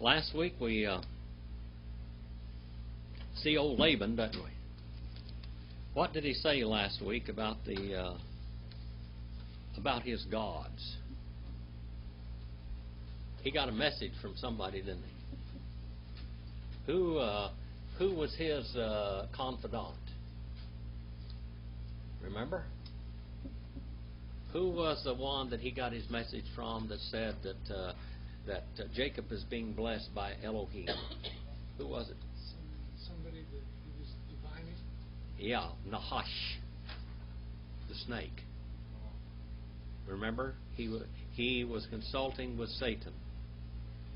Last week we see old Laban, don't we? What did he say last week about his gods? He got a message from somebody, didn't he? Who was his confidant? Remember? Who was the one that he got his message from that said that Jacob is being blessed by Elohim? Who was it? Somebody that he was divining? Yeah, Nahash, the snake. Remember? He was consulting with Satan.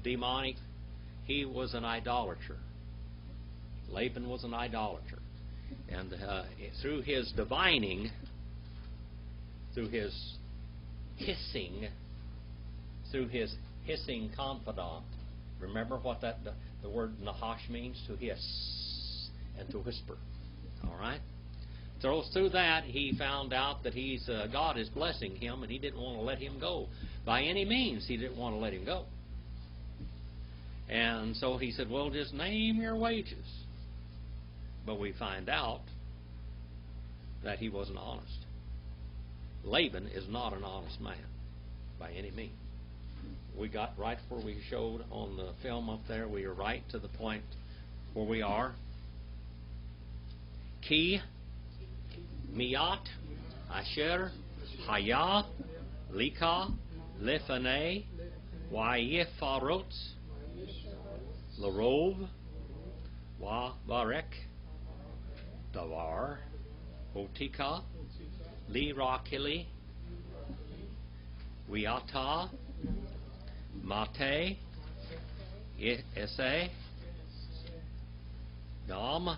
Demonic. He was an idolater. Laban was an idolater. And through his divining, through his hissing confidant. Remember what the word Nahash means? To hiss and to whisper. All right? So through that, he found out that God is blessing him, and he didn't want to let him go. By any means, he didn't want to let him go. And so he said, well, just name your wages. But we find out that he wasn't honest. Laban is not an honest man by any means. We got right where we showed on the film up there. We are right to the point where we are. Ki, Miyat, Asher, Haya, Lika, Lefane, Wayefarot, Larov, Wa Barek, Davar, Otika, Li Rakili, Wiata, Mate, Ese, Dam,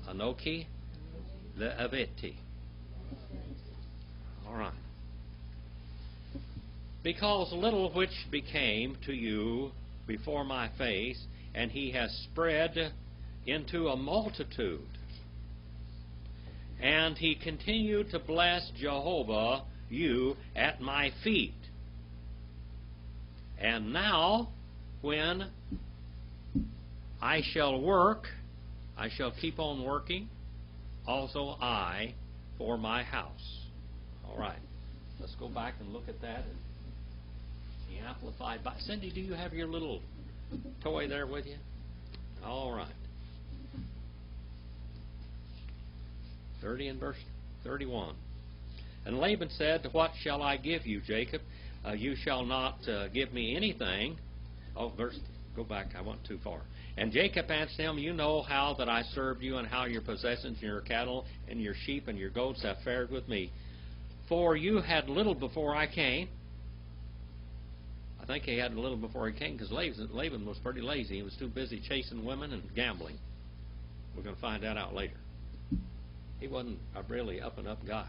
Anoki, Le Aveti. All right. Because little which became to you before my face, and he has spread into a multitude. And he continued to bless Jehovah you at my feet. And now, when I shall work, I shall keep on working, also I, for my house. All right. Let's go back and look at that. The Amplified Bible. Cindy, do you have your little toy there with you? All right. 30 and verse 31. And Laban said, what shall I give you, Jacob? You shall not give me anything. Oh, go back, I went too far. And Jacob answered him, you know how that I served you, and how your possessions, and your cattle, and your sheep, and your goats have fared with me. For you had little before I came. I think he had a little before he came, because Laban was pretty lazy. He was too busy chasing women and gambling. We're going to find that out later. He wasn't a really up-and-up guy.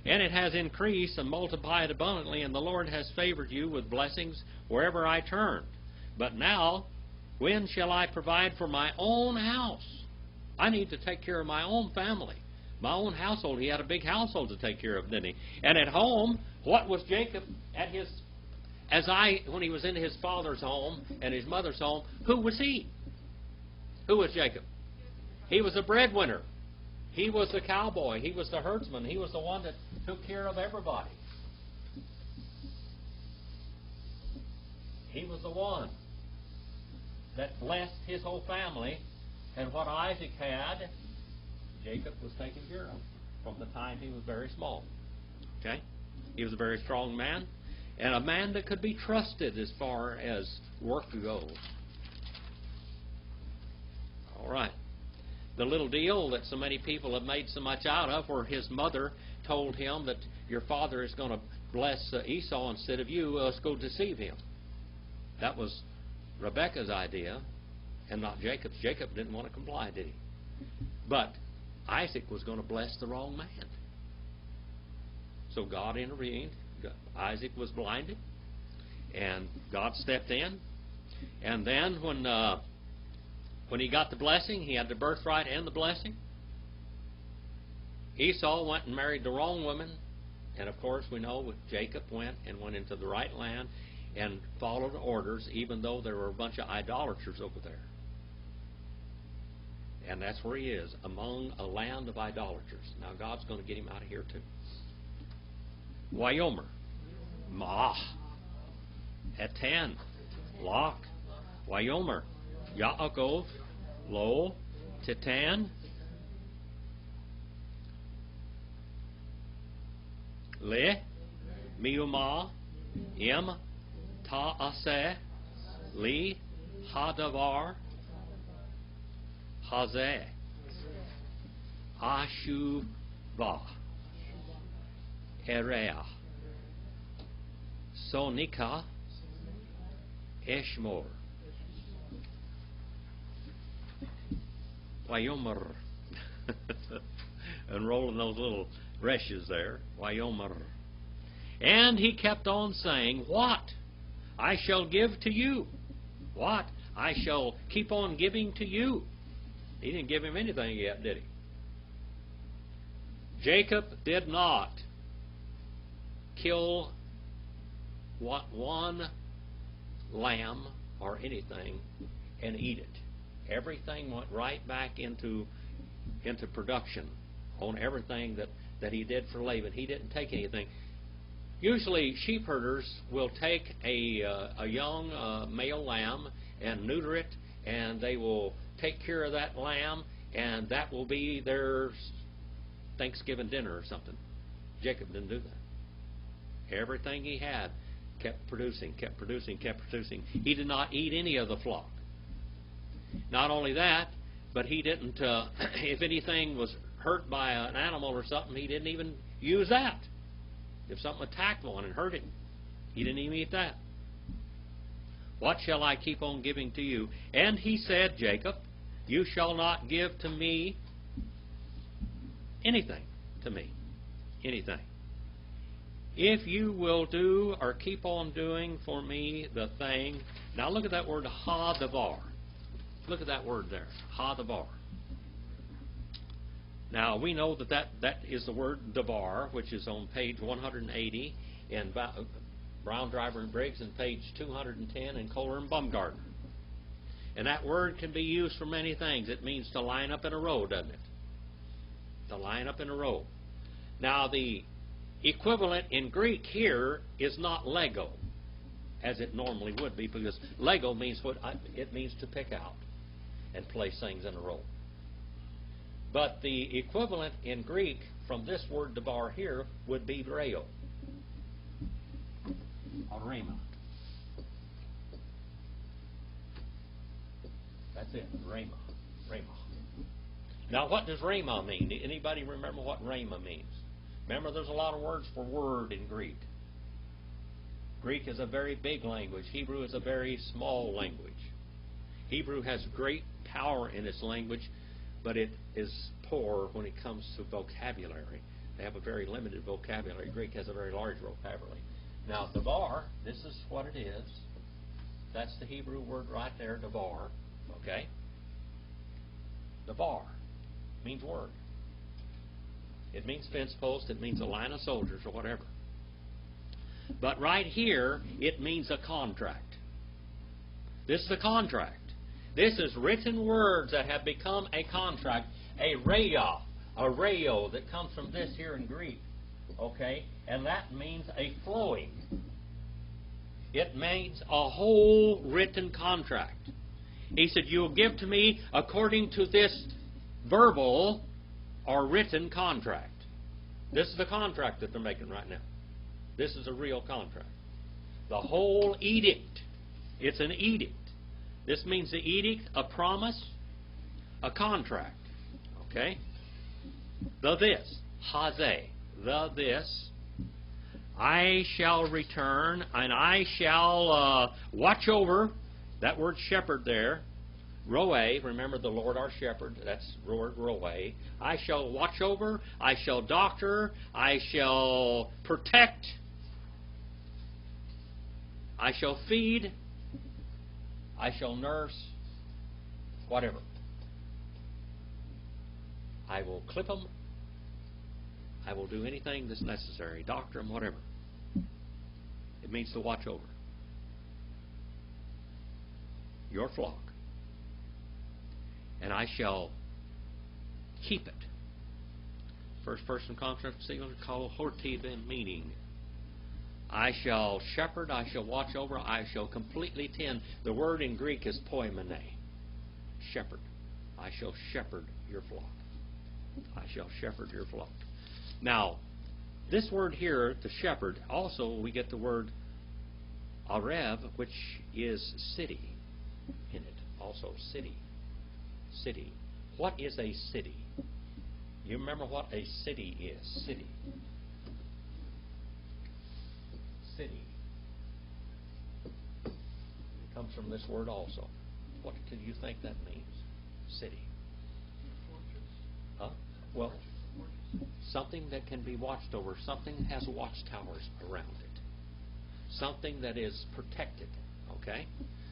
And it has increased and multiplied abundantly, and the Lord has favored you with blessings wherever I turned. But now, when shall I provide for my own house? I need to take care of my own family, my own household. He had a big household to take care of, didn't he? And at home, what was Jacob when he was in his father's home and his mother's home, who was he? Who was Jacob? He was a breadwinner. He was the cowboy. He was the herdsman. He was the one that took care of everybody. He was the one that blessed his whole family. And what Isaac had, Jacob was taking care of from the time he was very small. Okay? He was a very strong man, and a man that could be trusted as far as work goes. All right. The little deal that so many people have made so much out of, where his mother told him that your father is going to bless Esau instead of you, let's go deceive him. That was Rebekah's idea and not Jacob's. Jacob didn't want to comply, did he? But Isaac was going to bless the wrong man. So God intervened. Isaac was blinded, and God stepped in. And then when he got the blessing, he had the birthright and the blessing. Esau went and married the wrong woman. And of course, we know Jacob went into the right land. and followed orders, even though there were a bunch of idolaters over there. And that's where he is, among a land of idolaters. Now God's going to get him out of here too. Wyomer, Mah, Etan, Lach, Wyomer, Yaakov, Lo, Titan, Le, Miumah, Im, Ta'aseh, Li, Hadavar, Hazeh, Ashuvah, Ereah, Sonika, Eshmor, Wyomer. And rolling those little reshes there. Wyomer. And he kept on saying, what? I shall give to you. What? I shall keep on giving to you. He didn't give him anything yet, did he? Jacob did not kill one lamb or anything and eat it. Everything went right back into production on everything that he did for Laban. He didn't take anything. Usually sheep herders will take a young male lamb and neuter it, and they will take care of that lamb, and that will be their Thanksgiving dinner or something. Jacob didn't do that. Everything he had kept producing, kept producing, kept producing. He did not eat any of the flock. Not only that, but he didn't, if anything was hurt by an animal or something, he didn't even use that. If something attacked one and hurt him, he didn't even eat that. What shall I keep on giving to you? And he said, Jacob, you shall not give to me anything. To me. Anything. If you will do or keep on doing for me the thing. Now look at that word ha-davar. Look at that word there. Ha-davar. Now we know that is the word davar, which is on page 180 in Brown, Driver, and Briggs, and page 210 in Kohler and Baumgartner. And that word can be used for many things. It means to line up in a row, doesn't it? To line up in a row. Now the equivalent in Greek here is not Lego, as it normally would be, because Lego means it means to pick out and place things in a row. But the equivalent in Greek from this word davar here would be reo. Or rhema. That's it, rhema. Rhema. Now what does rhema mean? Anybody remember what rhema means? Remember, there's a lot of words for word in Greek. Greek is a very big language. Hebrew is a very small language. Hebrew has great power in its language, but it is poor when it comes to vocabulary. They have a very limited vocabulary. Greek has a very large vocabulary. Now, davar, this is what it is. That's the Hebrew word right there, davar. Okay? Davar means word. It means fence post. It means a line of soldiers or whatever. But right here, it means a contract. This is a contract. This is written words that have become a contract. A reo that comes from this here in Greek. Okay? And that means a flowing. It means a whole written contract. He said, you'll give to me according to this verbal or written contract. This is the contract that they're making right now. This is a real contract. The whole edict. It's an edict. This means the edict, a promise, a contract. Okay? The this, hazeh, the this, I shall return, and I shall watch over, that word shepherd there, roe, remember the Lord our shepherd, that's word roe. I shall watch over, I shall doctor, I shall protect, I shall feed, I shall nurse, whatever. I will clip them. I will do anything that's necessary. Doctor them, whatever. It means to watch over. your flock, and I shall keep it. First person concept singular called hortiven, meaning I shall shepherd, I shall watch over, I shall completely tend. The word in Greek is poimene, shepherd. I shall shepherd your flock. I shall shepherd your flock. Now, this word here, the shepherd, also we get the word arev, which is city in it. Also city. City. What is a city? You remember what a city is? City. City. It comes from this word also. What do you think that means? City. Huh? Well, something that can be watched over. Something that has watchtowers around it. Something that is protected. Okay?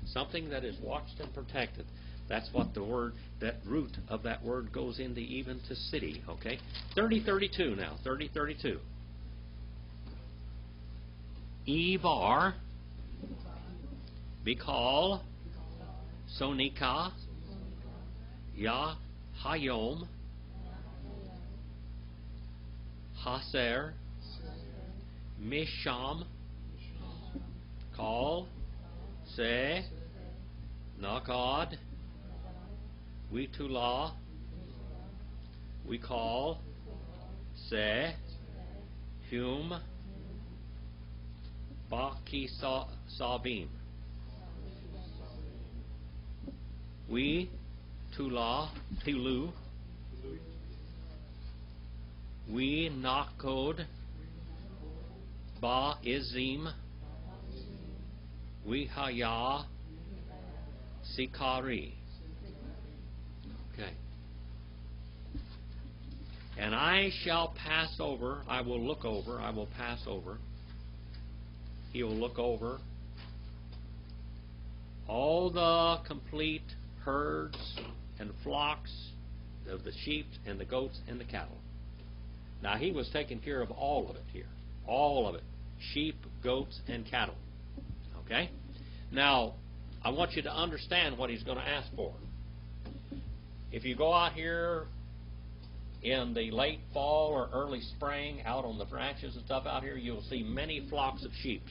Something that is watched and protected. That's what the word, that root of that word goes into even to city. Okay? 30:32 now. 30:32. Ivar, Bikal, Sonika, Ya, Hayom, Haser, Misham, Kal, Se, Nakad, Witula, we call, Se, Hum, Baki Savim. We, Tula, Tilu. We, Nakod, Ba Izim. We, Haya, Sikari. Okay. And I shall pass over, I will look over, I will pass over. He will look over all the complete herds and flocks of the sheep and the goats and the cattle. Now, he was taking care of all of it here. All of it. Sheep, goats, and cattle. Okay? Now, I want you to understand what he's going to ask for. If you go out here in the late fall or early spring, out on the ranches and stuff out here, you'll see many flocks of sheep.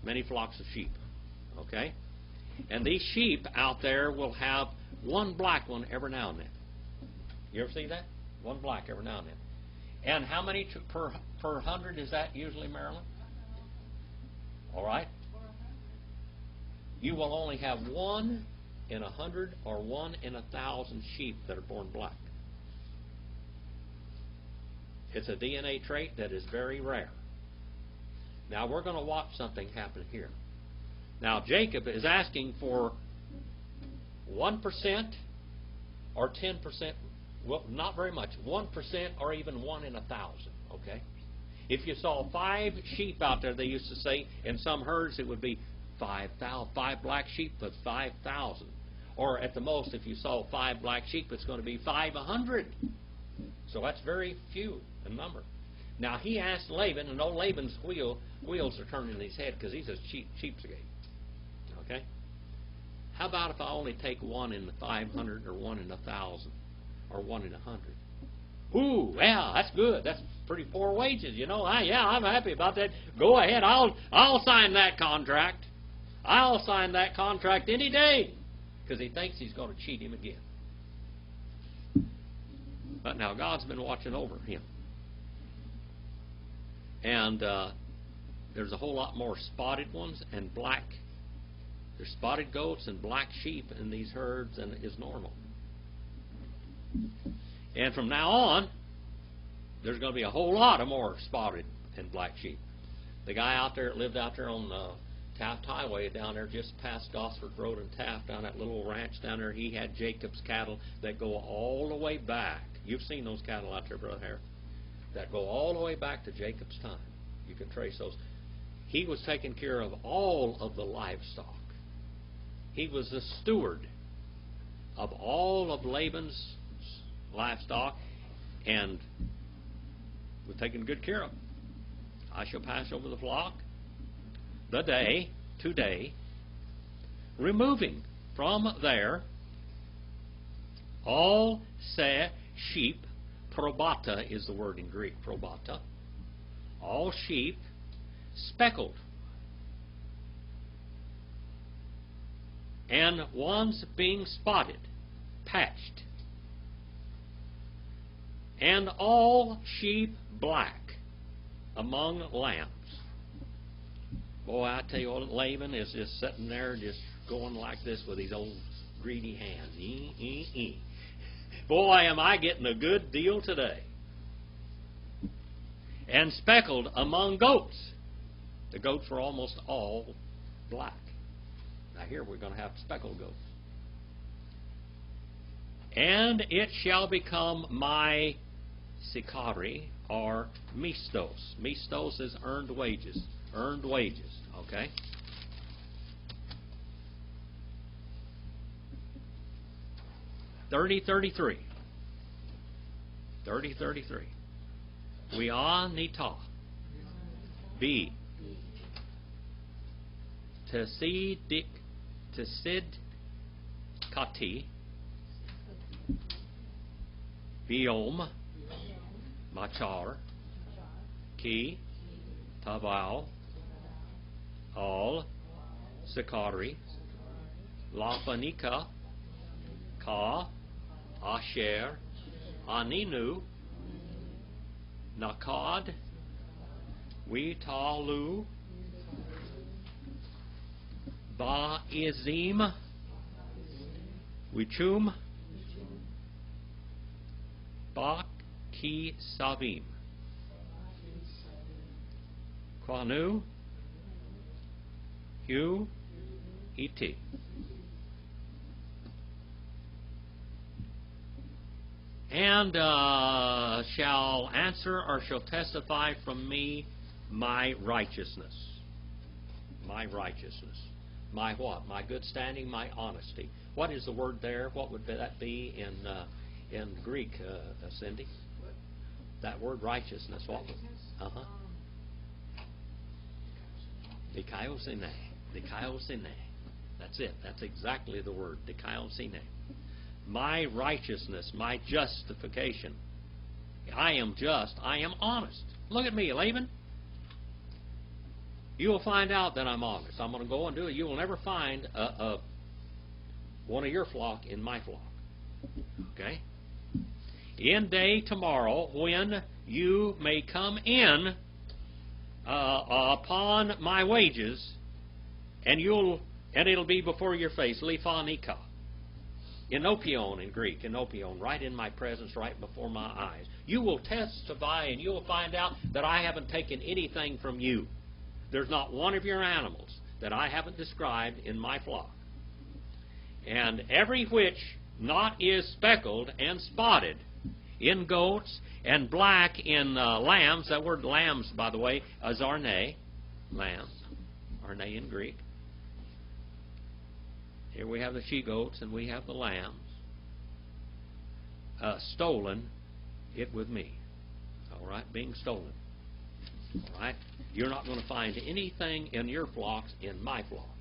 Many flocks of sheep. Okay? And these sheep out there will have one black one every now and then. You ever see that? One black every now and then. And how many per 100 is that usually, Marilyn? All right? You will only have 1 in 100 or 1 in 1,000 sheep that are born black. It's a DNA trait that is very rare. Now, we're going to watch something happen here. Now, Jacob is asking for 1% or 10%. Well, not very much. 1% or even 1 in 1,000. Okay? If you saw 5 sheep out there, they used to say, in some herds it would be 5,000. 5 black sheep, that's 5,000. Or at the most, if you saw 5 black sheep, it's going to be 500. So that's very few in number. Now, he asked Laban, and old Laban's wheels are turning in his head because he's a cheapskate. Okay? How about if I only take 1 in 500 or 1 in 1,000 or 1 in 100? Ooh, yeah, that's good. That's pretty poor wages, you know. Yeah, I'm happy about that. Go ahead. I'll sign that contract. I'll sign that contract any day because he thinks he's going to cheat him again. But now God's been watching over him. And there's a whole lot more spotted ones and black. There's spotted goats and black sheep in these herds than is normal. And from now on, there's going to be a whole lot of more spotted and black sheep. The guy out there that lived out there on Taft Highway down there just past Gosford Road and Taft, down that little ranch down there, he had Jacob's cattle that go all the way back. You've seen those cattle out there, Brother Harris, that go all the way back to Jacob's time. You can trace those. He was taking care of all of the livestock. He was the steward of all of Laban's livestock and was taking good care of them. I shall pass over the flock today, removing from there, all sheep, probata is the word in Greek, probata, all sheep speckled, and ones being spotted, patched, and all sheep black among lambs. Boy, I tell you what, Laban is just sitting there just going like this with his old greedy hands. Boy, am I getting a good deal today. And speckled among goats. The goats were almost all black. Now here we're going to have speckled goats. And it shall become my sikari, or mistos. Mistos is earned wages. Earned wages, okay? $30.33. We are nita. B. Tesid kati. Biom. Machar. Ki. Taval. Al. Sikari. Lapanika. Ka. Asher. Aninu. Nakad. Witalu. Ba-izim. Wichum. Ba-ki-savim. Kwanu. Hu. Iti. And shall answer or shall testify from me my righteousness. My righteousness. My what? My good standing, my honesty. What is the word there? What would that be in Greek, Cindy? That word righteousness. What? Uh-huh. Dikaiosine. Dikaiosine. That's it. That's exactly the word. Dikaiosine. My righteousness, my justification. I am just. I am honest. Look at me, Laban. You will find out that I'm honest. I'm going to go and do it. You will never find one of your flock in my flock. Okay? In day tomorrow, when you may come in upon my wages, and it'll be before your face, Liphanika. Enopion in Greek, enopion, right in my presence, right before my eyes. You will testify and you will find out that I haven't taken anything from you. There's not one of your animals that I haven't described in my flock. And every which not is speckled and spotted in goats and black in lambs. That word lambs, by the way, is arne, lambs, arne in Greek. Here we have the she-goats and we have the lambs. Stolen, it with me. All right, being stolen. All right? You're not going to find anything in your flocks in my flock.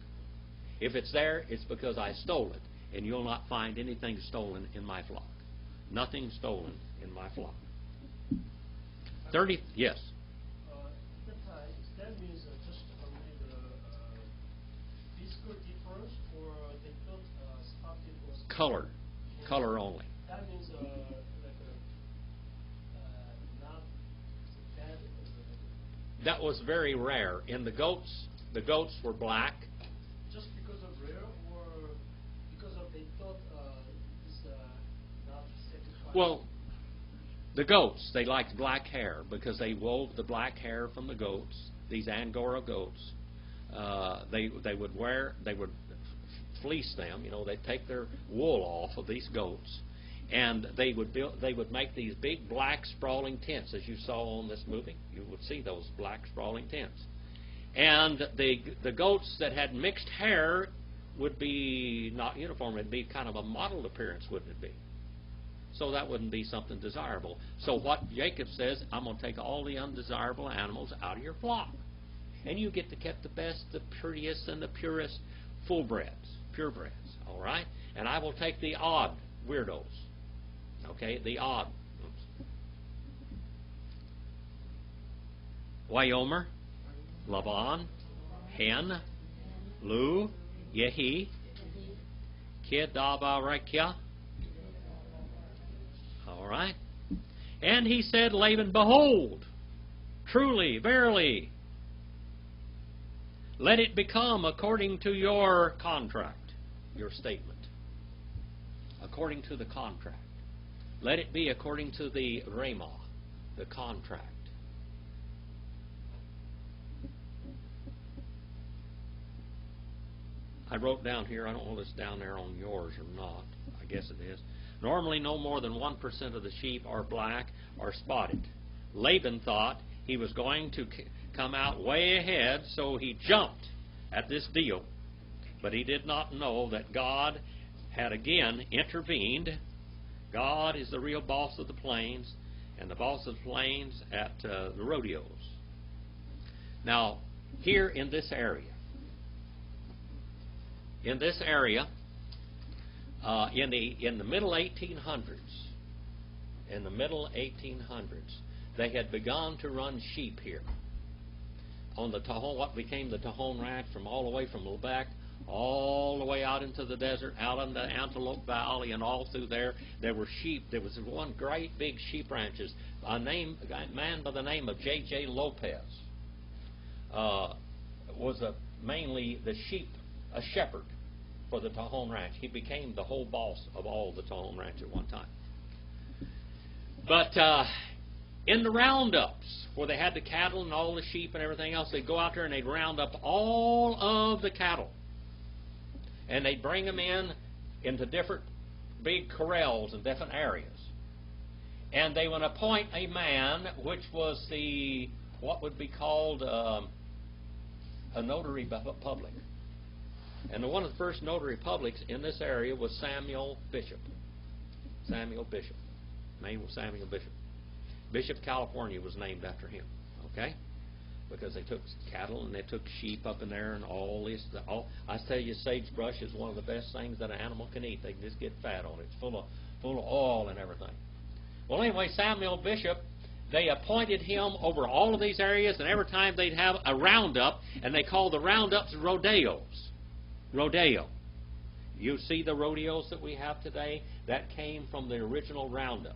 If it's there, it's because I stole it. And you'll not find anything stolen in my flock. Nothing stolen in my flock. 30, yes? That means just only the physical difference, or they don't spot it was Color. Color only. That means not bad. That was very rare. In the goats were black. Just because of rare, or because of they thought it's not satisfying? Well, the goats, they liked black hair because they wove the black hair from the goats. These Angora goats, they would fleece them. You know, they'd take their wool off of these goats, and they would make these big black sprawling tents, as you saw on this movie. You would see those black sprawling tents. And the goats that had mixed hair would be not uniform. It'd be kind of a mottled appearance, wouldn't it be? So that wouldn't be something desirable. So what Jacob says, I'm going to take all the undesirable animals out of your flock. And you get to keep the best, the prettiest, and the purest full breds. purebreds. All right? And I will take the odd weirdos. Okay? The odd. Wyomer, Laban, Hen, Lu, Yehi, Kedabarekia. All right? And he said, Laban, behold, truly, verily, let it become according to your contract, your statement. According to the contract. Let it be according to the Ramah, the contract. I wrote down here, I don't know if it's down there on yours or not. I guess it is. Normally no more than 1% of the sheep are black or spotted. Laban thought he was going to come out way ahead, so he jumped at this deal. But he did not know that God had again intervened. God is the real boss of the plains, and the boss of the plains at the rodeos. Now, here in this area, in the middle 1800s, they had begun to run sheep here on the Tajon, what became the Tajon Ranch, from all the way from Lebec all the way out into the desert, out in the Antelope Valley, and all through there. There were sheep. There was one great big sheep ranches. A man by the name of J.J. Lopez was mainly a shepherd for the Tajon Ranch. He became the whole boss of all the Tajon Ranch at one time. But in the roundups, where they had the cattle and all the sheep and everything else, they'd go out there and they'd round up all of the cattle. And they'd bring them into different big corrals in different areas. And they would appoint a man, which was what would be called a notary public. And one of the first notary publics in this area was Samuel Bishop. Samuel Bishop. Name was Samuel Bishop. Bishop, California was named after him. Okay? Because they took cattle and they took sheep up in there and all this. I tell you, sagebrush is one of the best things that an animal can eat. They can just get fat on it. It's full of oil and everything. Well, anyway, Samuel Bishop, they appointed him over all of these areas, and every time they'd have a roundup, and they called the roundups rodeos. Rodeo. You see the rodeos that we have today? That came from the original roundups.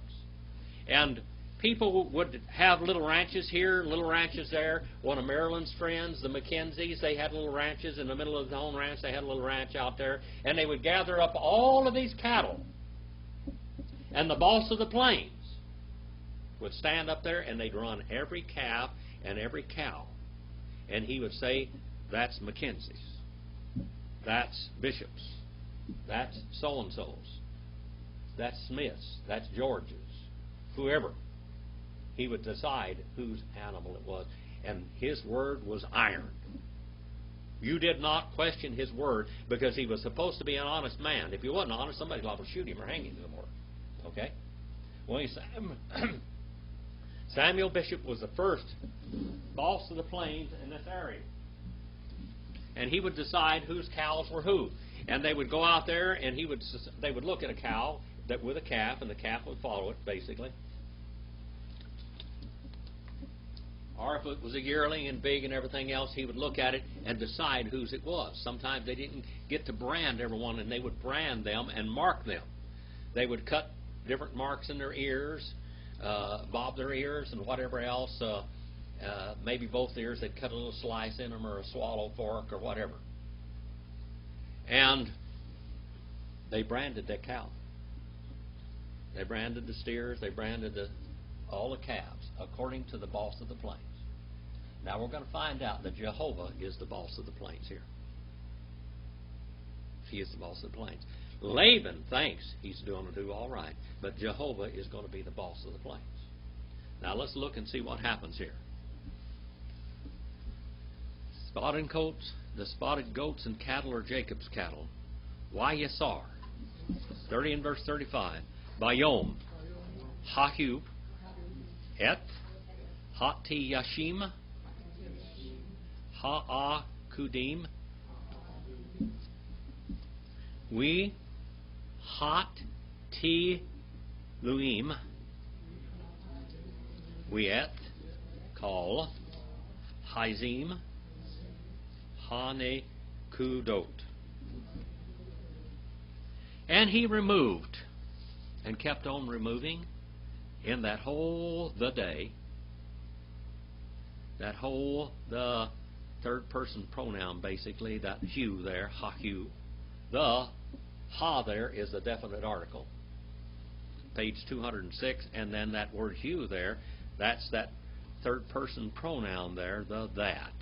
And people would have little ranches here, little ranches there. One of Maryland's friends, the Mackenzies, they had little ranches in the middle of the home ranch. They had a little ranch out there. And they would gather up all of these cattle. And the boss of the plains would stand up there, and they'd run every calf and every cow. And he would say, that's Mackenzie's. That's Bishop's. That's so-and-so's. That's Smith's. That's George's. Whoever. He would decide whose animal it was. And his word was iron. You did not question his word, because he was supposed to be an honest man. If he wasn't honest, somebody's liable to shoot him or hang him tomorrow. Okay? Well, Samuel Bishop was the first boss of the plains in this area. And he would decide whose cows were who. And they would go out there, and they would look at a cow with a calf, and the calf would follow it, basically. Or if it was a yearling and big and everything else, he would look at it and decide whose it was. Sometimes they didn't get to brand everyone, and they would brand them and mark them. They would cut different marks in their ears, bob their ears, and whatever else. Maybe both ears, they'd cut a little slice in them, or a swallow fork, or whatever. And they branded that cow. They branded the steers. They branded all the calves according to the boss of the plains. Now we're going to find out that Jehovah is the boss of the plains here. He is the boss of the plains. Laban thinks he's going to do all right, but Jehovah is going to be the boss of the plains. Now let's look and see what happens here. Spotted goats, the spotted goats and cattle are Jacob's cattle. Why Yasar? 30 and verse 35. Bayom, Hahub, Et, Hati Yashim, Ha'a Kudim, We hot ti luim. We et call Hizim Hane Kudot. And he removed and kept on removing in that whole the day, that whole the third person pronoun basically, that hu there, ha-hu. The ha there is a definite article. Page 206, and then that word hu there, that's that third person pronoun there, the that.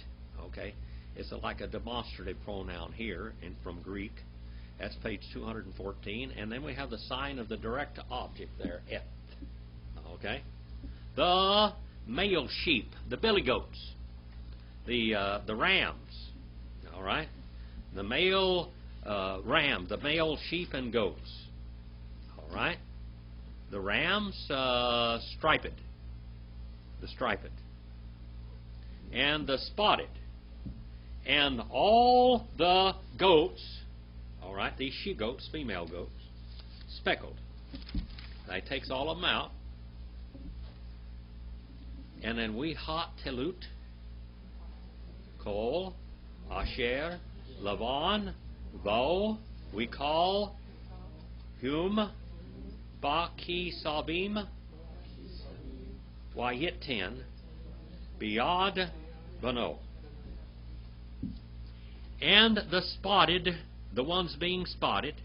Okay? It's like a demonstrative pronoun here from Greek. That's page 214. And then we have the sign of the direct object there, et. Okay? The male sheep, the billy goats, the rams. All right? The male ram, the male sheep and goats. All right? The rams, striped. The striped. And the spotted. And all the goats, all right, these she-goats, female goats, speckled. He takes all of them out. And then we hot telut, kol, asher, lavan, bo, we call hum, baki sabim, wayitin, biad, bano. And the spotted, the ones being spotted.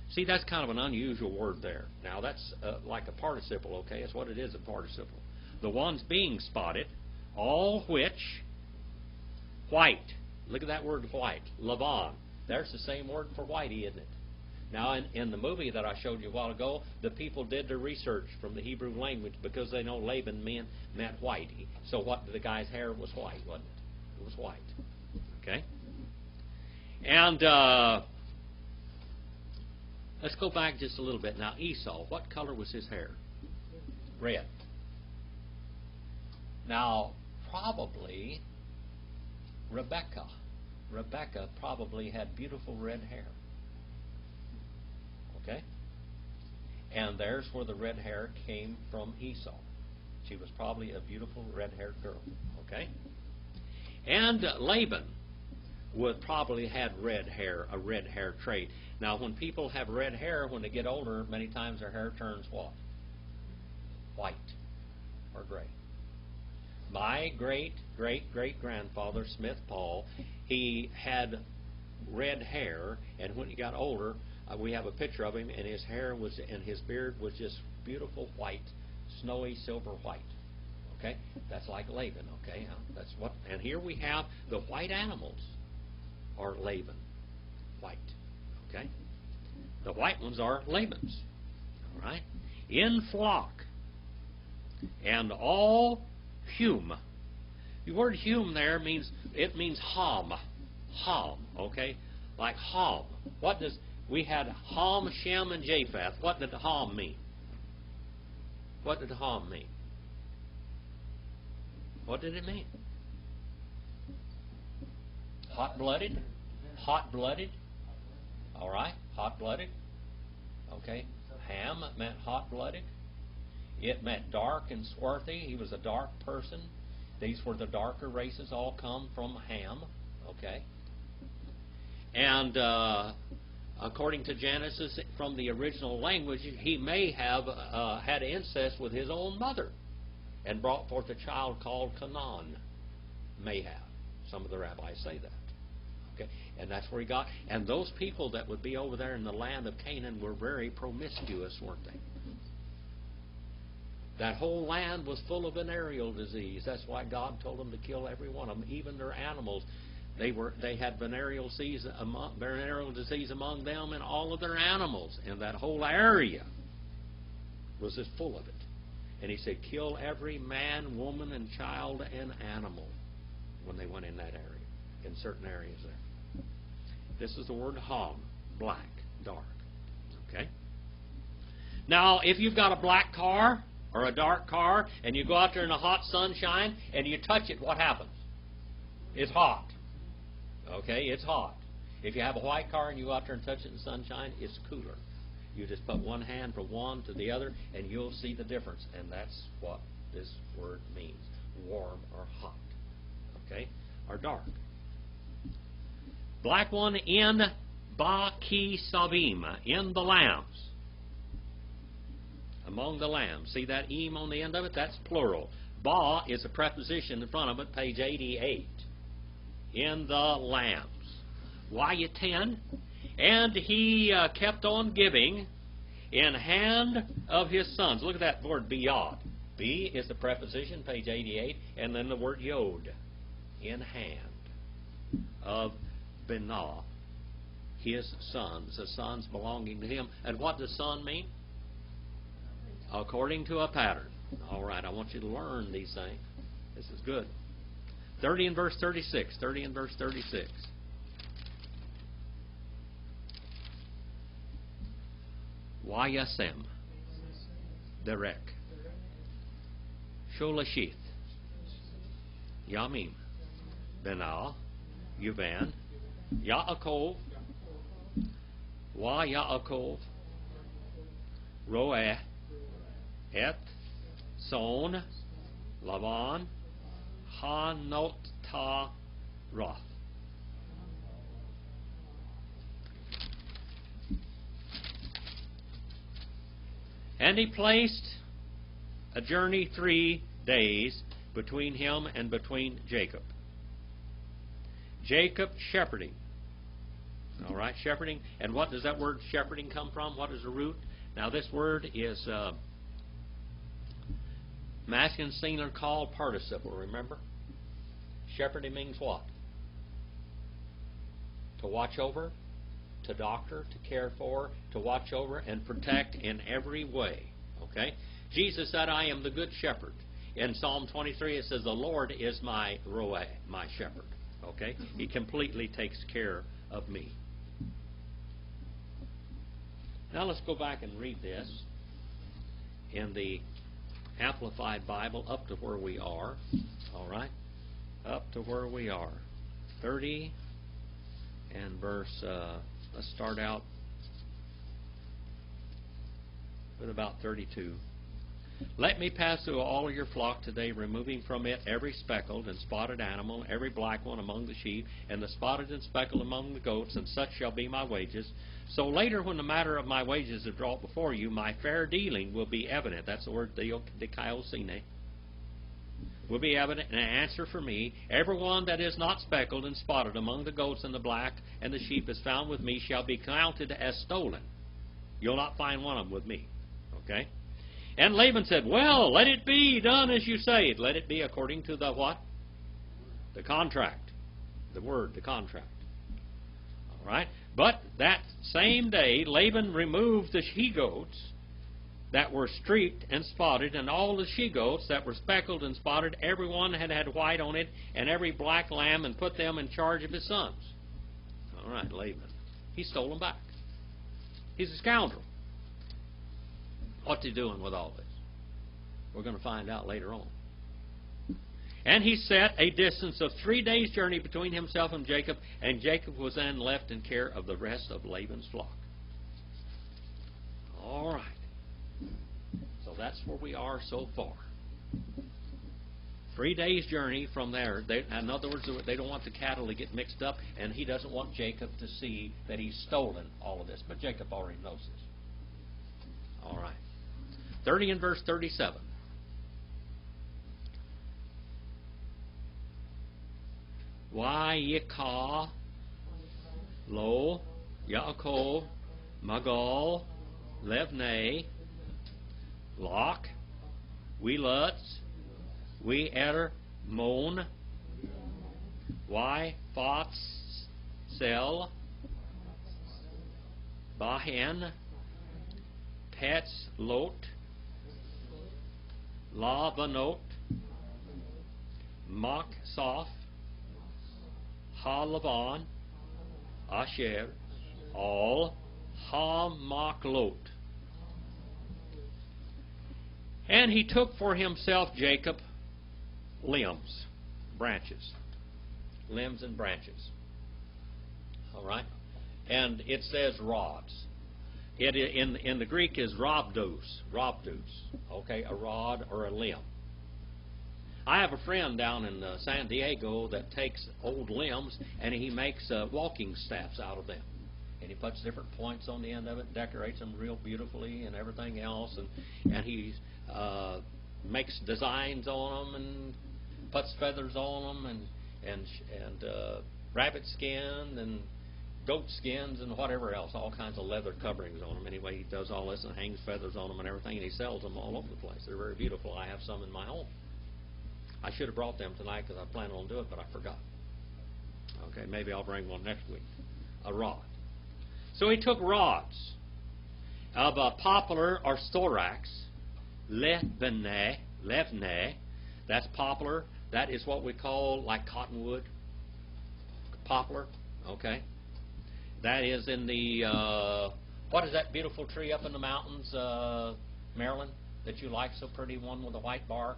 See, that's kind of an unusual word there. Now, that's like a participle, okay? That's what it is, a participle. The ones being spotted, all which, white. Look at that word white, lavan. There's the same word for whitey, isn't it? Now, in the movie that I showed you a while ago, the people did their research from the Hebrew language because they know Laban meant whitey. So what, the guy's hair was white, wasn't it? It was white. Okay? And let's go back just a little bit. Now, Esau, what color was his hair? Red. Now, probably Rebecca probably had beautiful red hair. Okay? And there's where the red hair came from Esau. She was probably a beautiful red-haired girl. Okay? And Laban would probably had red hair, a red hair trait. Now, when people have red hair, when they get older, many times their hair turns what? White or gray. My great-great-great-grandfather, Smith Paul, he had red hair, and when he got older, we have a picture of him, and his hair was, and his beard was just beautiful white, snowy silver white. Okay, that's like Laban. Okay, that's what. And here we have the white animals, are Laban, white. Okay, the white ones are Laban's. All right, in flock, and all hum. The word hum there means ham, okay, like Ham. What does, we had Ham, Shem, and Japheth. What did Ham mean? What did Ham mean? What did it mean? Hot-blooded? Hot-blooded? All right, hot-blooded. Okay, Ham meant hot-blooded. It meant dark and swarthy. He was a dark person. These were the darker races, all come from Ham. Okay. And according to Genesis, from the original language, he may have had incest with his own mother and brought forth a child called Canaan. May have. Some of the rabbis say that. Okay. And that's where he got. And those people that would be over there in the land of Canaan were very promiscuous, weren't they? That whole land was full of venereal disease. That's why God told them to kill every one of them, even their animals. They had venereal disease among them and all of their animals, and that whole area was just full of it. And he said, kill every man, woman, and child and animal when they went in that area, in certain areas there. This is the word Ham, black, dark. Okay. Now, if you've got a black car or a dark car, and you go out there in the hot sunshine, and you touch it, what happens? It's hot. Okay, it's hot. If you have a white car and you go out there and touch it in the sunshine, it's cooler. You just put one hand from one to the other, and you'll see the difference. And that's what this word means: warm or hot, okay, or dark. Black one in Baki Savim, in the lambs, among the lambs. See that eem on the end of it? That's plural. Ba is a preposition in front of it, page 88. In the lambs. Why 10? And he kept on giving in hand of his sons. Look at that word biyad. B is the preposition, page 88, and then the word yod, in hand of Benah, his sons, the sons belonging to him. And what does son mean? According to a pattern. All right, I want you to learn these things. This is good. 30 and verse 36. 30 and verse 36. Wayasem, Derek, Sholashith, Yamim, Benah, Yuvan, Yaakov, Wa Yaakov, Roeh, Et, Son, Lavan, Hanotah, Roth. And he placed a journey 3 days between him and between Jacob. Jacob shepherding. All right, shepherding. And what does that word shepherding come from? What is the root? Now this word is masculine singular called participle, remember? Shepherding means what? To watch over, to doctor, to care for, to watch over, and protect in every way. Okay? Jesus said, I am the good shepherd. In Psalm 23 it says, the Lord is my roeh, my shepherd. Okay? He completely takes care of me. Now let's go back and read this in the Amplified Bible up to where we are. All right? Up to where we are. 30 and verse, let's start out with about 32. Let me pass through all your flock today, removing from it every speckled and spotted animal, every black one among the sheep, and the spotted and speckled among the goats, and such shall be my wages. So later, when the matter of my wages is brought before you, my fair dealing will be evident. That's the word dikaiosine. Will be evident, and an answer for me. Everyone that is not speckled and spotted among the goats and the black and the sheep is found with me shall be counted as stolen. You'll not find one of them with me. Okay? And Laban said, well, let it be done as you say. Let it be according to the what? The contract. The word, the contract. All right? But that same day, Laban removed the she-goats that were streaked and spotted, and all the she-goats that were speckled and spotted, every one had white on it, and every black lamb, and put them in charge of his sons. All right, Laban. He stole them back. He's a scoundrel. What's he doing with all this? We're going to find out later on. And he set a distance of 3 days' journey between himself and Jacob was then left in care of the rest of Laban's flock. All right. So that's where we are so far. 3 days' journey from there. In other words, they don't want the cattle to get mixed up, and he doesn't want Jacob to see that he's stolen all of this. But Jacob already knows this. All right. 30 and verse 37. Vayikah lo Yaakov Magal Levnei Lach we Lutz we Er Mon Y Fots Sel Bahen Pets Lot Lavanot Mach Soph Ha-Lavan, Asher, all, Ha-Machlot. And he took for himself, Jacob, limbs, branches, limbs and branches. All right? And it says rods. It in the Greek is rhabdos, okay, a rod or a limb. I have a friend down in San Diego that takes old limbs and he makes walking staffs out of them. And he puts different points on the end of it, decorates them real beautifully and everything else. And he makes designs on them and puts feathers on them and rabbit skin and goat skins and whatever else, all kinds of leather coverings on them. Anyway, he does all this and hangs feathers on them and everything, and he sells them all over the place. They're very beautiful. I have some in my home. I should have brought them tonight because I planned on doing it, but I forgot. Okay, maybe I'll bring one next week. A rod. So he took rods of a poplar or storax, levne, that's poplar. That is what we call like cottonwood, poplar, okay? That is in the, what is that beautiful tree up in the mountains, Maryland, that you like so pretty, one with a white bark?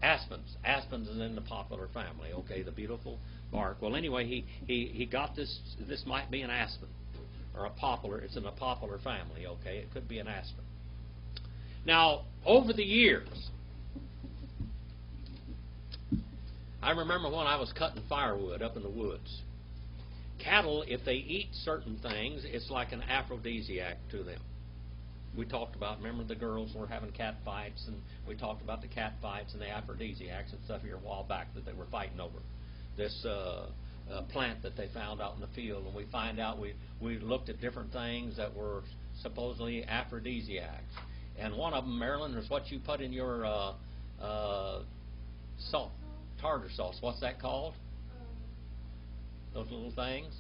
Aspens. Aspens is in the poplar family, okay, the beautiful bark. Well, anyway, he got this might be an aspen or a poplar. It's in a poplar family, okay? It could be an aspen. Now, over the years, I remember when I was cutting firewood up in the woods. Cattle, if they eat certain things, it's like an aphrodisiac to them. We talked about, remember the girls were having cat fights, and we talked about the cat fights and the aphrodisiacs and stuff here a while back that they were fighting over this plant that they found out in the field. And we find out, we looked at different things that were supposedly aphrodisiacs. And one of them, Marilyn, is what you put in your salt, tartar sauce. What's that called? Those little things?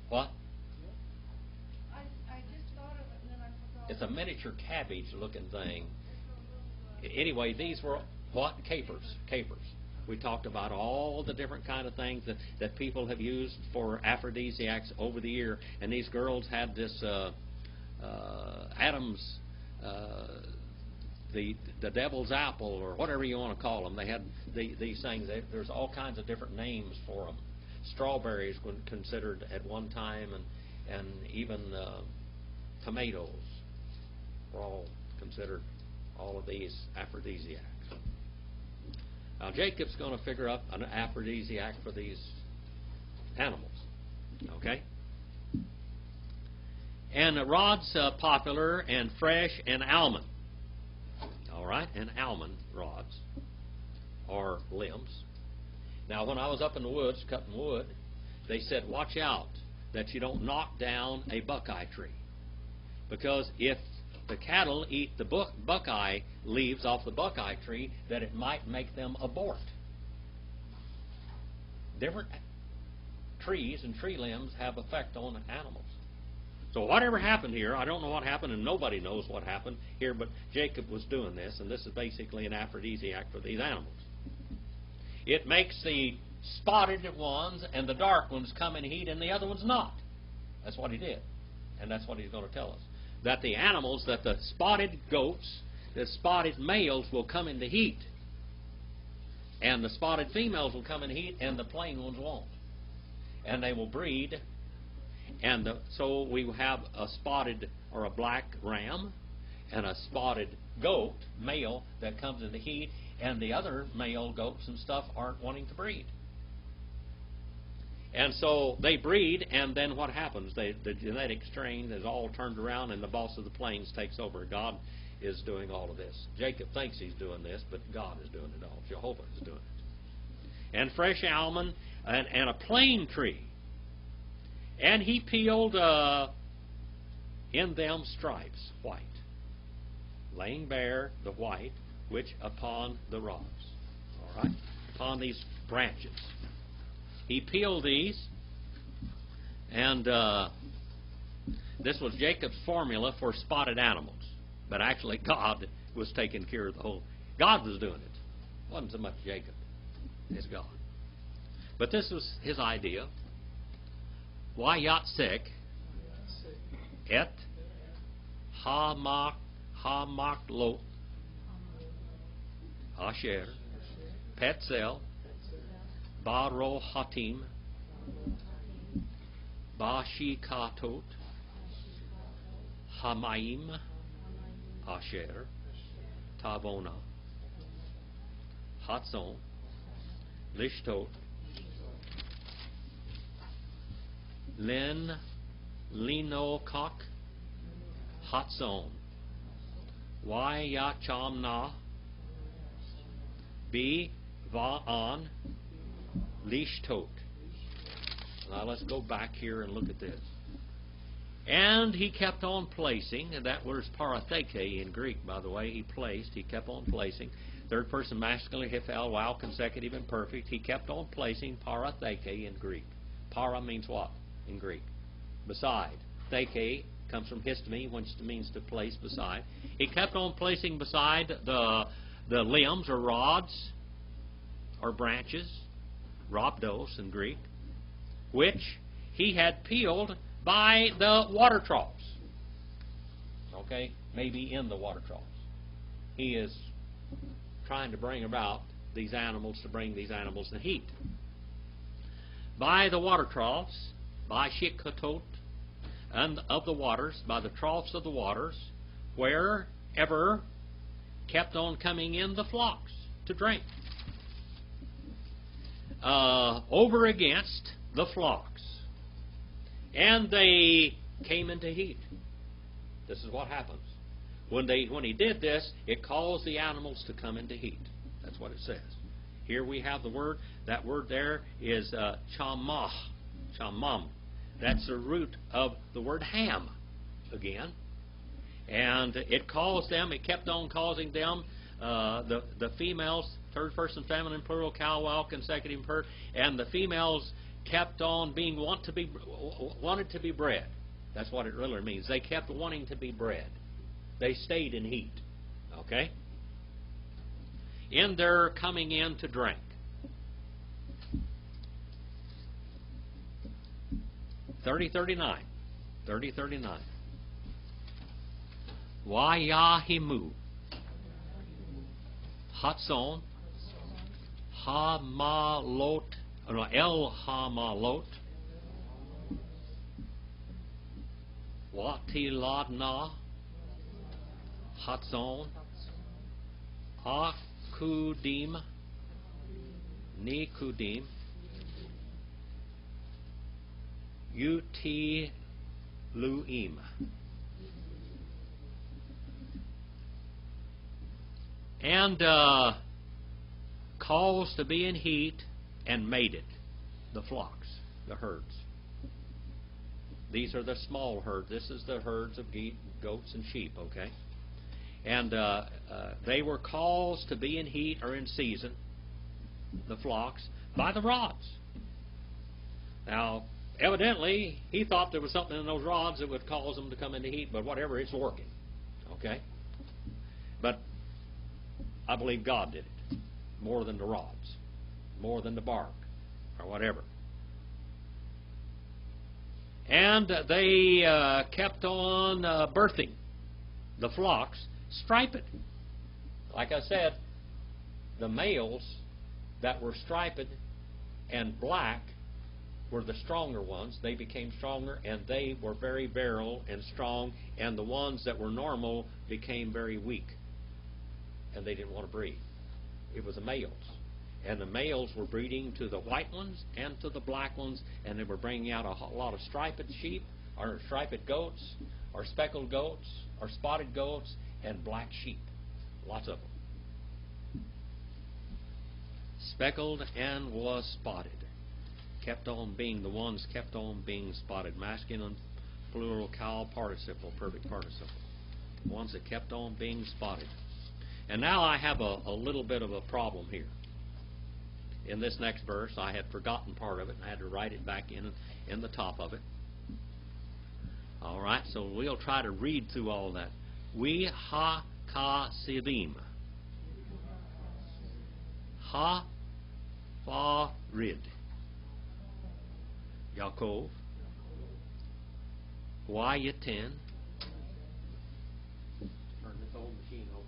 What? I just thought of it and then I forgot. It's a miniature cabbage looking thing. Anyway, these were what? Capers. We talked about all the different kind of things that people have used for aphrodisiacs over the year. And these girls had this Adam's, the devil's apple, or whatever you want to call them. They had these things. There's all kinds of different names for them. Strawberries were considered at one time, and even tomatoes were all considered, all of these aphrodisiacs. Now Jacob's going to figure out an aphrodisiac for these animals. Okay? And the rod's popular and fresh and almond. All right? And almond rods or limbs. Now, when I was up in the woods cutting wood, they said, watch out that you don't knock down a buckeye tree. Because if the cattle eat the buckeye leaves off the buckeye tree, that it might make them abort. Different trees and tree limbs have effect on animals. So whatever happened here, I don't know what happened, and nobody knows what happened here, but Jacob was doing this, and this is basically an aphrodisiac for these animals. It makes the spotted ones and the dark ones come in heat, and the other ones not. That's what he did, and that's what he's going to tell us. That the animals, that the spotted goats, the spotted males will come into heat, and the spotted females will come in heat, and the plain ones won't. And they will breed. And so we have a spotted or a black ram and a spotted goat, male, that comes into heat, and the other male goats and stuff aren't wanting to breed. And so they breed, and then what happens? The genetic strain is all turned around, and the boss of the plains takes over. God is doing all of this. Jacob thinks he's doing this, but God is doing it all. Jehovah is doing it. And fresh almond and a plane tree. And he peeled in them stripes, white, laying bare the white, which upon the rods, all right, upon these branches. He peeled these, and this was Jacob's formula for spotted animals. But actually, God was taking care of the whole. God was doing it. It wasn't so much Jacob. It's God. But this was his idea. Wayatsek et hamaklo asher petzel baro hatim Bashikatot, Hamaim, Asher, Tavona, Hatzon, Lishtot, Len, Linokok, Hatzon, Wayachamna, B, Va'an, Lishtot. Now let's go back here and look at this. And he kept on placing, and that word's paratheke in Greek, by the way. He placed, he kept on placing. Third person masculine, hifel, wow, consecutive and perfect. He kept on placing paratheke in Greek. Para means what in Greek? Beside. Theke comes from histemi, which means to place beside. He kept on placing beside the limbs or rods or branches, rhabdos in Greek, which he had peeled by the water troughs. Okay? Maybe in the water troughs. He is trying to bring about these animals, to bring these animals to heat. By the water troughs, by shikatot, and of the waters, by the troughs of the waters, wherever kept on coming in the flocks to drink. Over against the flocks. And they came into heat. This is what happens. When he did this, it caused the animals to come into heat. That's what it says. Here we have the word. That word there is chamah, chamam. That's the root of the word ham again. And it caused them, it kept on causing them, the females, third person feminine, plural, cow, wow, consecutive, per, and the females kept on being wanted to be bred. That's what it really means. They kept wanting to be bred. They stayed in heat. Okay? In their coming in to drink. 30:39. 30:39. Wayahimu. Hatzon. Hamalot. El Hamalot. Watiladna. Hatzon. Akudim. Nikudim. Utiluim. And caused to be in heat and made it. The flocks, the herds. These are the small herds. This is the herds of goats and sheep, okay? And they were caused to be in heat or in season, the flocks, by the rods. Now, evidently, he thought there was something in those rods that would cause them to come into heat, but whatever, it's working. Okay? But I believe God did it. More than the rods. More than the bark. Or whatever. And they kept on birthing the flocks striped. Like I said, the males that were striped and black were the stronger ones. They became stronger, and they were very virile and strong, and the ones that were normal became very weak, and they didn't want to breed. It was the males. And the males were breeding to the white ones and to the black ones, and they were bringing out a lot of striped sheep, or striped goats, or speckled goats, or spotted goats, and black sheep. Lots of them. Speckled and was spotted. Kept on being spotted. Masculine, plural, cow, participle, perfect participle. Ones that kept on being spotted. And now I have a little bit of a problem here. In this next verse, I had forgotten part of it, and I had to write it back in the top of it. All right, so we'll try to read through all that. We ha ka sivim. Ha fa rid. Yaakov. Wayaten. Turn this old machine over.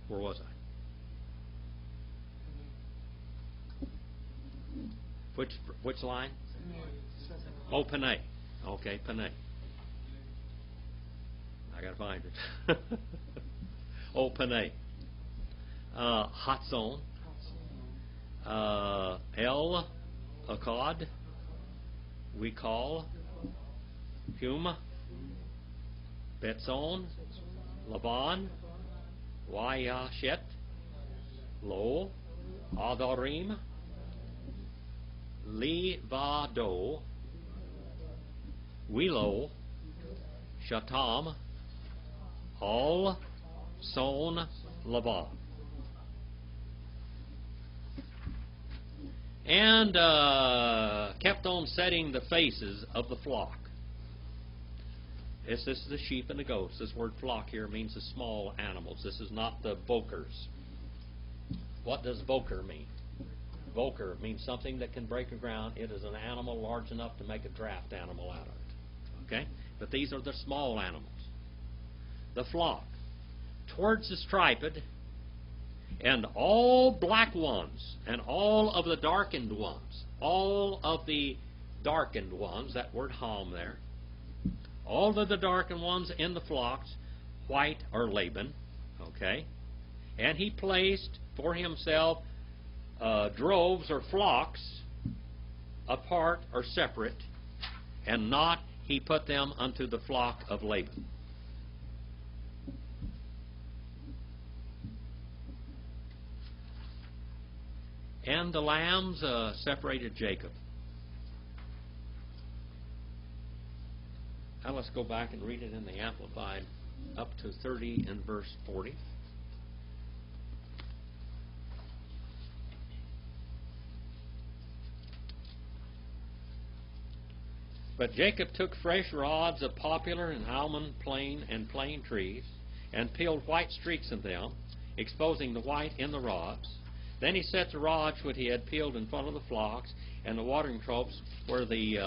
Where was I? Which line? Oh, Panay. Okay, Panay. I got to find it. Oh, Panay. Hatzon. El Akkad. We call. Huma. Betzon. Laban. Wayashet. Lo. Adarim. Levado. Willow. Shatam. All. Son. Laban. And kept on setting the faces of the flock. This is the sheep and the goats. This word flock here means the small animals. This is not the vokers. What does voker mean? Voker means something that can break a ground. It is an animal large enough to make a draft animal out of it. Okay? But these are the small animals. The flock. Towards the striped, and all black ones, and all of the darkened ones, all of the darkened ones, that word ham there, all of the darkened ones in the flocks, white or Laban, okay? And he placed for himself droves or flocks apart or separate, and not he put them unto the flock of Laban. And the lambs separated Jacob. Now let's go back and read it in the Amplified up to 30 and verse 40. But Jacob took fresh rods of poplar and almond, plane, and plane trees, and peeled white streaks of them, exposing the white in the rods. Then he set the rods which he had peeled in front of the flocks, and the watering troughs where the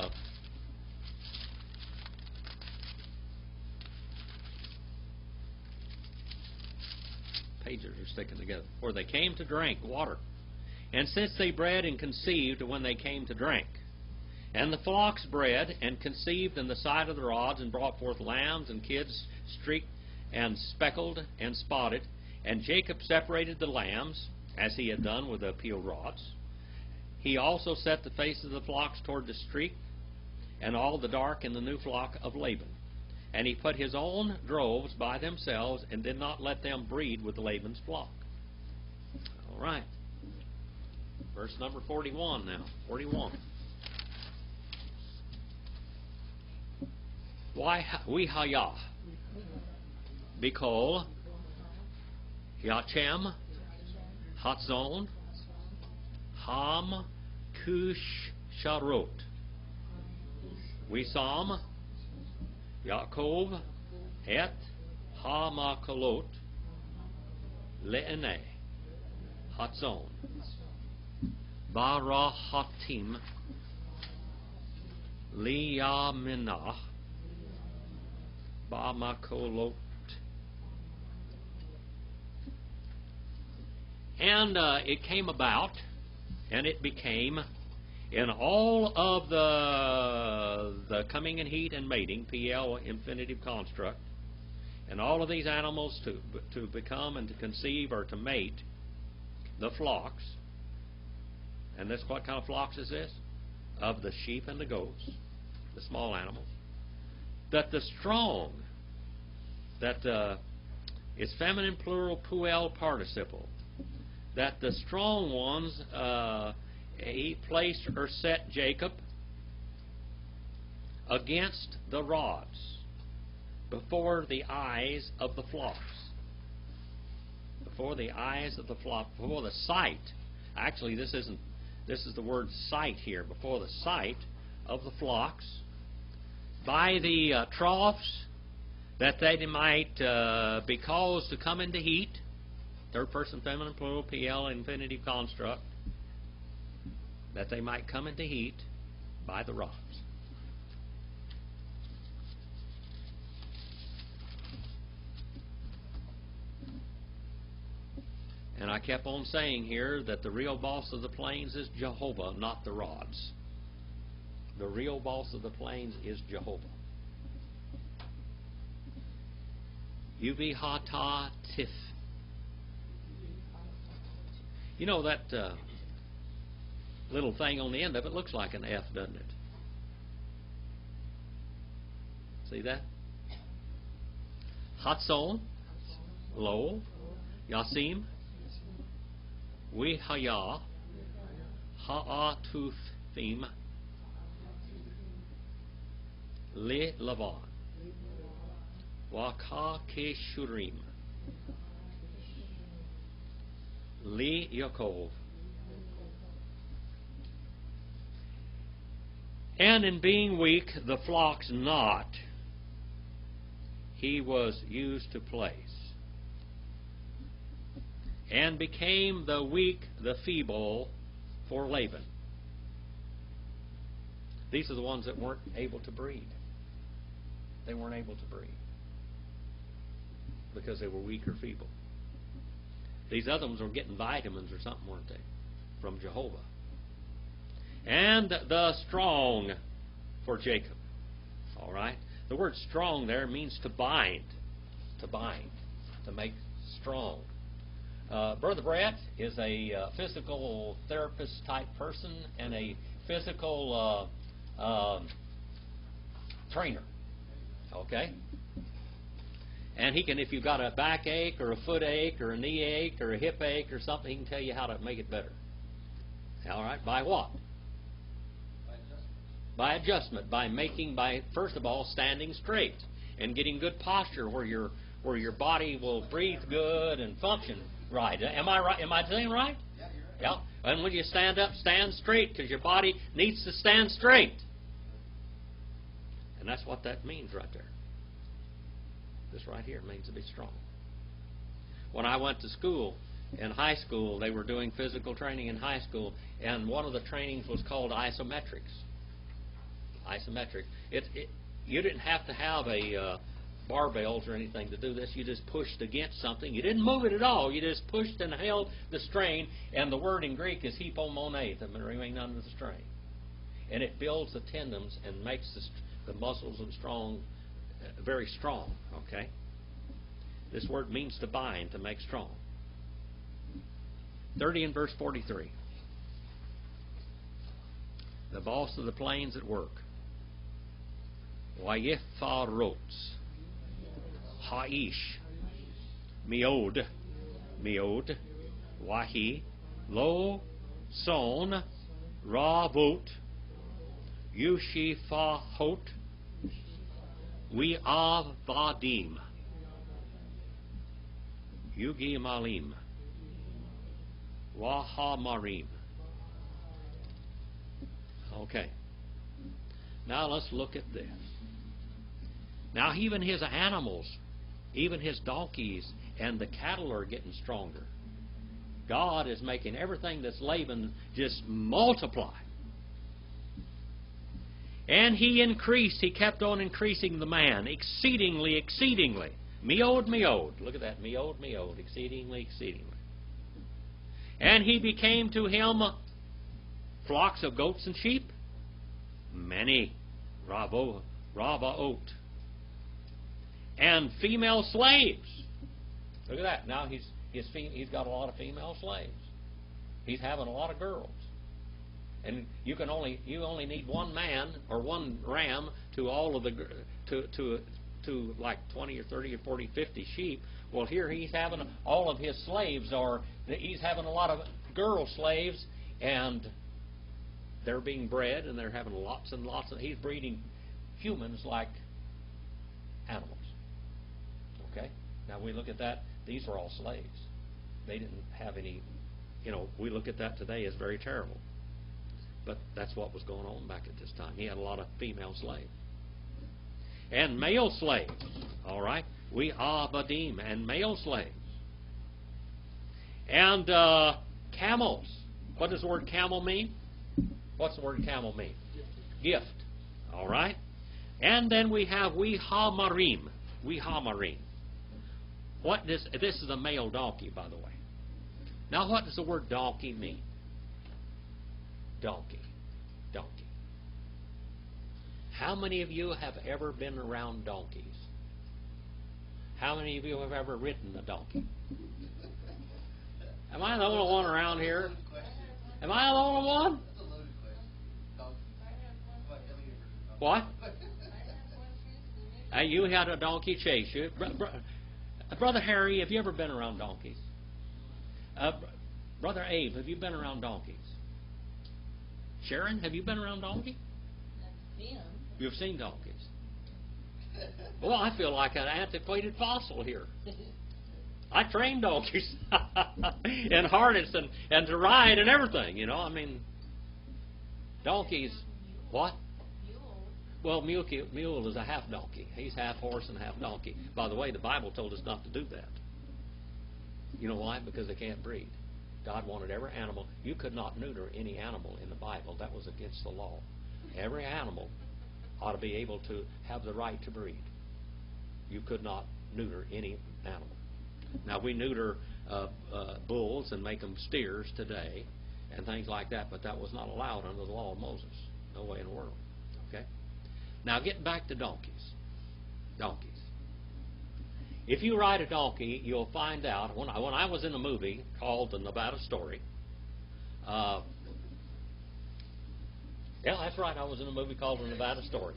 pages are sticking together, where they came to drink water. And since they bred and conceived when they came to drink, and the flocks bred and conceived in the side of the rods, and brought forth lambs and kids, streaked and speckled and spotted. And Jacob separated the lambs, as he had done with the peeled rods. He also set the face of the flocks toward the streak, and all the dark in the new flock of Laban. And he put his own droves by themselves, and did not let them breed with Laban's flock. All right. Verse number 41 now. 41. Why we hayah? Bikol, Yachem, Hatzon, Ham, Kush, Sharot. Wisam, Yaakov, Et, Hamakolot, Le'ene, Hatzon, Barahatim, Liyaminah, Bamakolot. And it came about, and it became, in all of the coming and heat and mating, PL infinitive construct, and all of these animals to become and to conceive or to mate, the flocks, and this, what kind of flocks is this? Of the sheep and the goats, the small animals, that the strong, that is feminine plural puel participle, that the strong ones he placed or set Jacob against the rods before the eyes of the flocks. Before the eyes of the flock, before the sight. Actually, this is the word sight here. Before the sight of the flocks, by the troughs, that they might be caused to come into heat. Third person feminine plural, PL infinitive construct, that they might come into heat by the rods. And I kept on saying here that the real boss of the plains is Jehovah, not the rods. The real boss of the plains is Jehovah. Uv hata tif. You know that little thing on the end of it looks like an F, doesn't it? See that? Hatson, Lo, Yasim, Wihaya, Ha'atuthim, Le Lavan, Waka Keshurim, Le Yaakov. And in being weak, the flocks not, he was used to place. And became the weak, the feeble, for Laban. These are the ones that weren't able to breed. They weren't able to breed because they were weak or feeble. These other ones were getting vitamins or something, weren't they? From Jehovah. And the strong for Jacob. All right? The word strong there means to bind. To bind. To make strong. Brother Brett is a physical therapist type person and a physical trainer. Okay? And he can, if you've got a backache or a foot ache or a knee ache or a hip ache or something, he can tell you how to make it better. All right? By what? By adjustment. By first of all, standing straight and getting good posture where your body will breathe good and function right. Am I right? Am I saying right? Yeah, you're right. Yeah. And when you stand up, stand straight because your body needs to stand straight. And that's what that means right there. This right here means to be strong. When I went to school, in high school, they were doing physical training in high school, and one of the trainings was called isometrics. Isometric. You didn't have to have a barbells or anything to do this. You just pushed against something. You didn't move it at all. You just pushed and held the strain, and the word in Greek is hypomonate, and remain under the strain. And it builds the tendons and makes the muscles and strong, very strong. Okay? This word means to bind, to make strong. 30 and verse 43. The boss of the plains at work. Wayefarot, Haish, Meod, Wahi, Lo, Son, Ravot, Yushifahot, We'avadim, Yugimalim, Wahamarim. Okay. Now let's look at this. Now even his animals, even his donkeys and the cattle are getting stronger. God is making everything that's Laban just multiply. And he increased, he kept on increasing the man, exceedingly, exceedingly. Meod, meod. Look at that, meod, meod, exceedingly, exceedingly. And he became to him flocks of goats and sheep, many, ravaot, and female slaves. Look at that. Now he's got a lot of female slaves. He's having a lot of girls. And you only need one man or one ram to all of the to like 20 or 30 or 40, 50 sheep. Well, here he's having all of his slaves he's having a lot of girl slaves, and they're being bred, and they're having lots and lots of. He's breeding humans like animals. Okay. Now we look at that. These were all slaves. They didn't have any. We look at that today as very terrible. But that's what was going on back at this time. He had a lot of female slaves. And male slaves. All right? We are Vadim. And male slaves. And camels. What does the word camel mean? What's the word camel mean? Gift. All right? And then we have we hamarim. We hamarim. This is a male donkey, by the way. Now, what does the word donkey mean? Donkey. Donkey. How many of you have ever been around donkeys? How many of you have ever ridden a donkey? Am I the only one around here? Am I the only one? That's a loaded question. What? You had a donkey chase you. Brother Harry, have you ever been around donkeys? Brother Abe, have you been around donkeys? Sharon, have you been around donkeys? You've seen donkeys. Well, I feel like an antiquated fossil here. I train donkeys in harness and to ride and everything, you know. I mean, donkeys, what? Well, mule is a half donkey. He's half horse and half donkey. By the way, the Bible told us not to do that. You know why? Because they can't breed. God wanted every animal. You could not neuter any animal in the Bible. That was against the law. Every animal ought to be able to have the right to breed. You could not neuter any animal. Now, we neuter bulls and make them steers today and things like that, but that was not allowed under the law of Moses. No way in the world. Okay? Now, getting back to donkeys. Donkeys. If you ride a donkey, you'll find out, when I was in a movie called The Nevada Story, yeah, that's right, I was in a movie called The Nevada Story.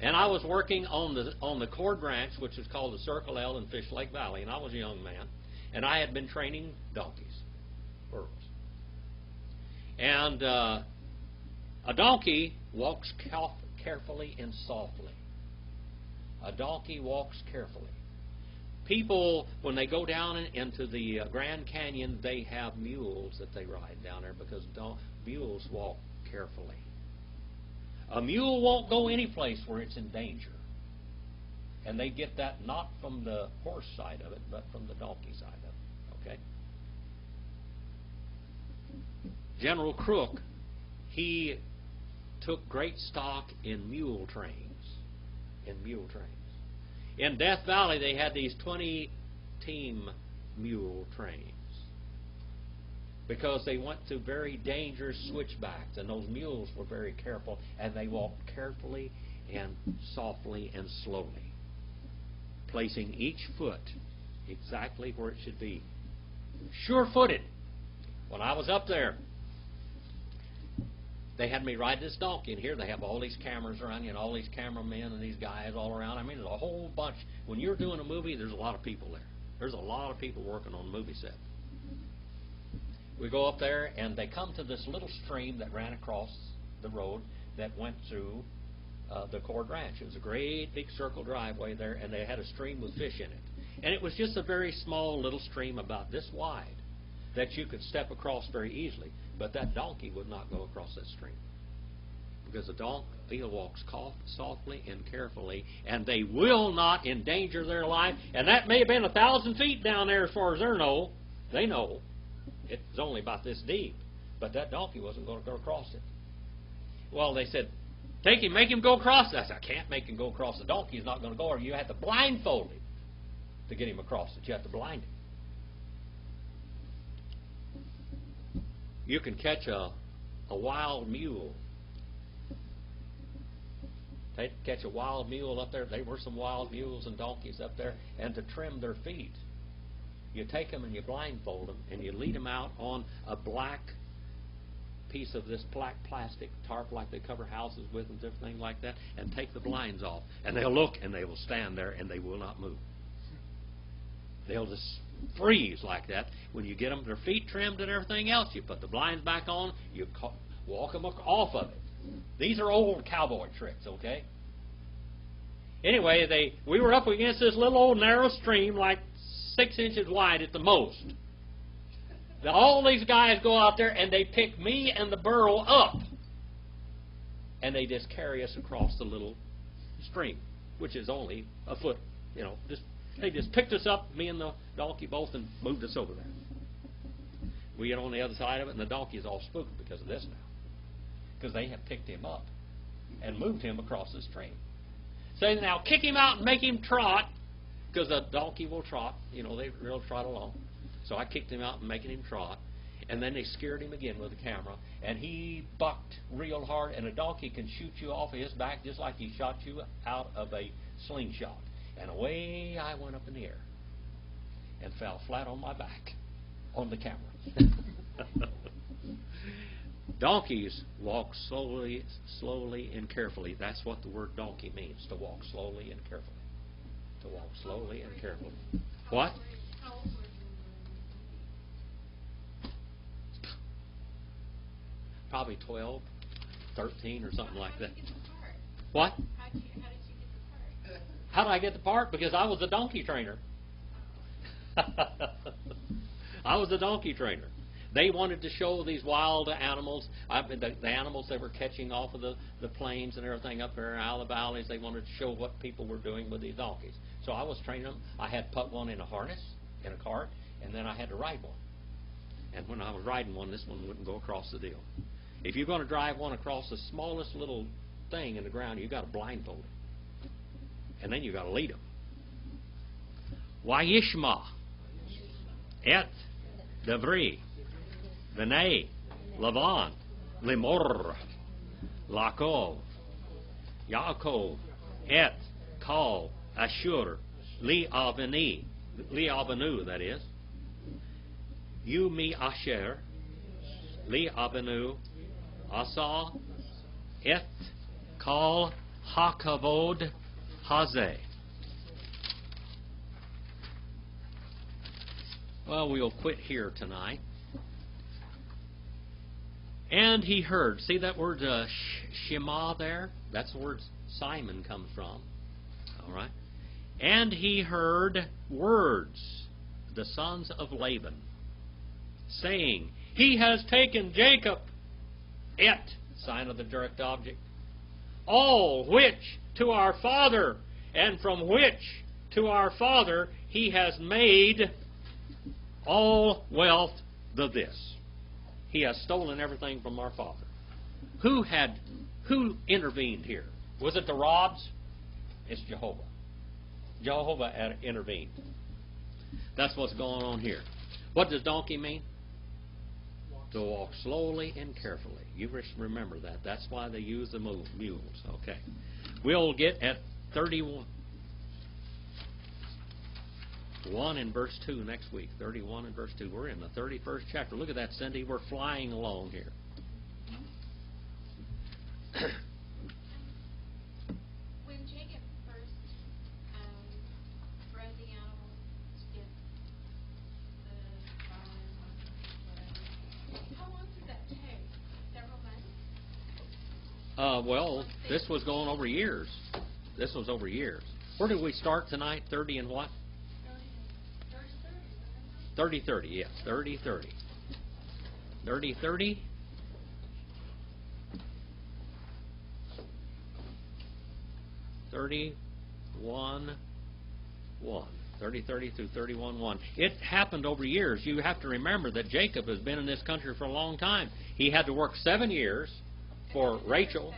And I was working on the Cord Ranch, which is called the Circle L in Fish Lake Valley, and I was a young man, and I had been training donkeys, burros. And a donkey walks carefully and softly. A donkey walks carefully. People, when they go down into the Grand Canyon, they have mules that they ride down there because mules walk carefully. A mule won't go any place where it's in danger. And they get that not from the horse side of it, but from the donkey side of it. Okay? General Crook, he took great stock in mule trains. In Death Valley, they had these 20-team mule trains because they went through very dangerous switchbacks, and those mules were very careful, and they walked carefully and softly and slowly, placing each foot exactly where it should be. Sure-footed. When I was up there, they had me ride this donkey, and here they have all these cameras around you and all these cameramen and these guys all around. I mean, there's a whole bunch. When you're doing a movie, there's a lot of people there. There's a lot of people working on the movie set. We go up there, and they come to this little stream that ran across the road that went through the Cord Ranch. It was a great big circle driveway there, and they had a stream with fish in it. And it was just a very small little stream about this wide that you could step across very easily. But that donkey would not go across that stream because the donkey walks softly and carefully, and they will not endanger their life. And that may have been 1,000 feet down there as far as they know. It's only about this deep. But that donkey wasn't going to go across it. Well, they said, take him, make him go across it. I said, I can't make him go across. The donkey is not going to go. Or you have to blindfold him to get him across it. You have to blind him. You can catch a wild mule. They catch a wild mule up there. There were some wild mules and donkeys up there. And to trim their feet, you take them and you blindfold them and you lead them out on a black piece of this black plastic tarp like they cover houses with and different things like that, and take the blinds off. And they'll look and they will stand there and they will not move. They'll just freeze like that. When you get them, their feet trimmed and everything else, you put the blinds back on, you walk them off of it. These are old cowboy tricks, okay? Anyway, we were up against this little old narrow stream, like 6 inches wide at the most. Now, all these guys go out there and they pick me and the burro up, and they just carry us across the little stream, which is only a foot, They just picked us up, me and the donkey both, and moved us over there. We get on the other side of it, and the donkey is all spooked because of this now. Because they have picked him up and moved him across the stream. Say, now kick him out and make him trot, because the donkey will trot. They will trot along. So I kicked him out and making him trot. And then they scared him again with the camera, and he bucked real hard, and a donkey can shoot you off of his back just like he shot you out of a slingshot. And away I went up in the air and fell flat on my back on the camera. Donkeys walk slowly, slowly and carefully. That's what the word donkey means, to walk slowly and carefully. To walk slowly and carefully. What? Probably 12, 13 or something like that. What? How did you get the part? How did I get the part? Because I was a donkey trainer. I was a donkey trainer. They wanted to show these wild animals, the animals they were catching off of the plains and everything up there out of the valleys. They wanted to show what people were doing with these donkeys. So I was training them. I had put one in a harness, in a cart, and then I had to ride one. And when I was riding one, this one wouldn't go across the deal. If you're going to drive one across the smallest little thing in the ground, you've got to blindfold it. And then you've got to lead them. Wayishma, Et, Devri, B'nai, Lavan, Limor, Lakov, Yaakov, Et, Kal, Ashur, Li Avenu, that is, Yumi Asher, Li Avenu, Asa, Et, Kal, Hakavod, Hazeh. Well, we'll quit here tonight. And he heard. See that word Shema there? That's the word Simon comes from. All right. And he heard words, the sons of Laban, saying, He has taken Jacob, Et, sign of the direct object, all which to our father, and from which to our father he has made all wealth the this. He has stolen everything from our father. Who intervened here? Was it the rods? It's Jehovah. Jehovah intervened. That's what's going on here. What does donkey mean? To walk slowly and carefully. You remember that. That's why they use the mules. Okay. We'll get at 31 in verse 2 next week. 31 and verse 2. We're in the 31st chapter. Look at that, Cindy. We're flying along here. When Jacob first bred the animals to get the whatever, how long did that take? Several months? Well, this was going over years. This was over years. Where did we start tonight? 30 and what? 30-30, yes. 30-30. 30-30. 31-1. 30-30 through 31-1. It happened over years. You have to remember that Jacob has been in this country for a long time. He had to work 7 years for Rachel,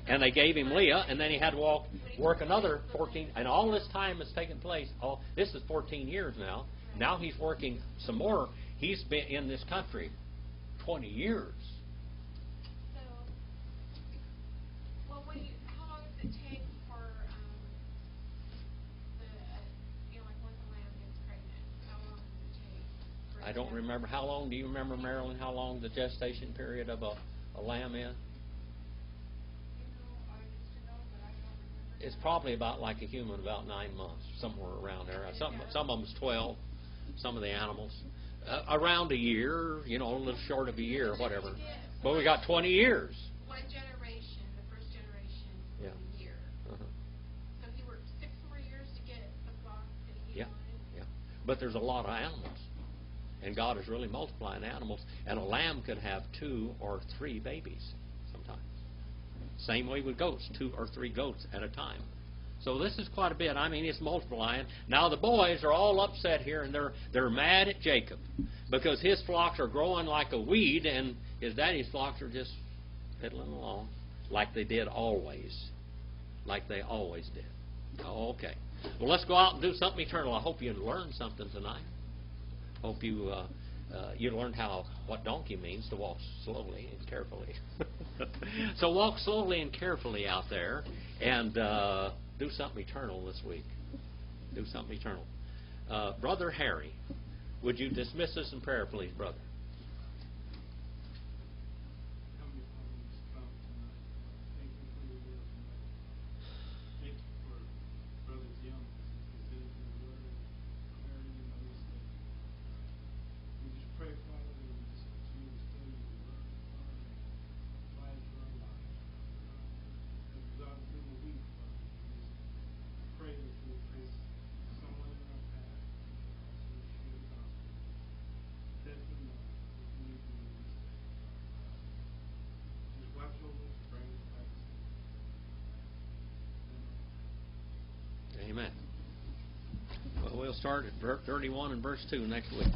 and they gave him Leah, and then he had to work another 14. And all this time has taken place. This is 14 years now. Now he's working some more. He's been in this country 20 years. So, well, how long does it take for like once a lamb gets pregnant? How long does it take? I don't remember. How long? Do you remember, Marilyn, how long the gestation period of a lamb is? It's probably about like a human, about 9 months, somewhere around there. Some of them is 12. Some of the animals. Around a year, a little short of a year, whatever. But we got 20 years. One generation, the first generation, Yeah. a year. Uh-huh. So he worked 6 more years to get the flock that he Yeah, wanted. yeah. But there's a lot of animals. And God is really multiplying animals. And a lamb could have 2 or 3 babies sometimes. Same way with goats, 2 or 3 goats at a time. So this is quite a bit. I mean, it's multiplying. Now the boys are all upset here, and they're mad at Jacob because his flocks are growing like a weed, and his daddy's flocks are just piddling along like they did always, like they always did. Okay. Well, let's go out and do something eternal. I hope you learned something tonight. Hope you you learn what donkey means, to walk slowly and carefully. So walk slowly and carefully out there, and do something eternal this week. Do something eternal. Brother Harry, would you dismiss us in prayer, please, brother? Heavenly Father, we just come tonight. Thank you for your word tonight. Thank you for Brother Young as he presented your word, clarity and understanding. We just pray, Father, that we just continue to study your word, Father, and apply it to our lives, Father God. As we go through the week, Father, we just pray that you will place someone in our path that can also share the gospel. Let them know what we need to do this day, Father God. Just watch over us, bring us back safe. Amen. Well, we'll start at 31 and verse 2 next week.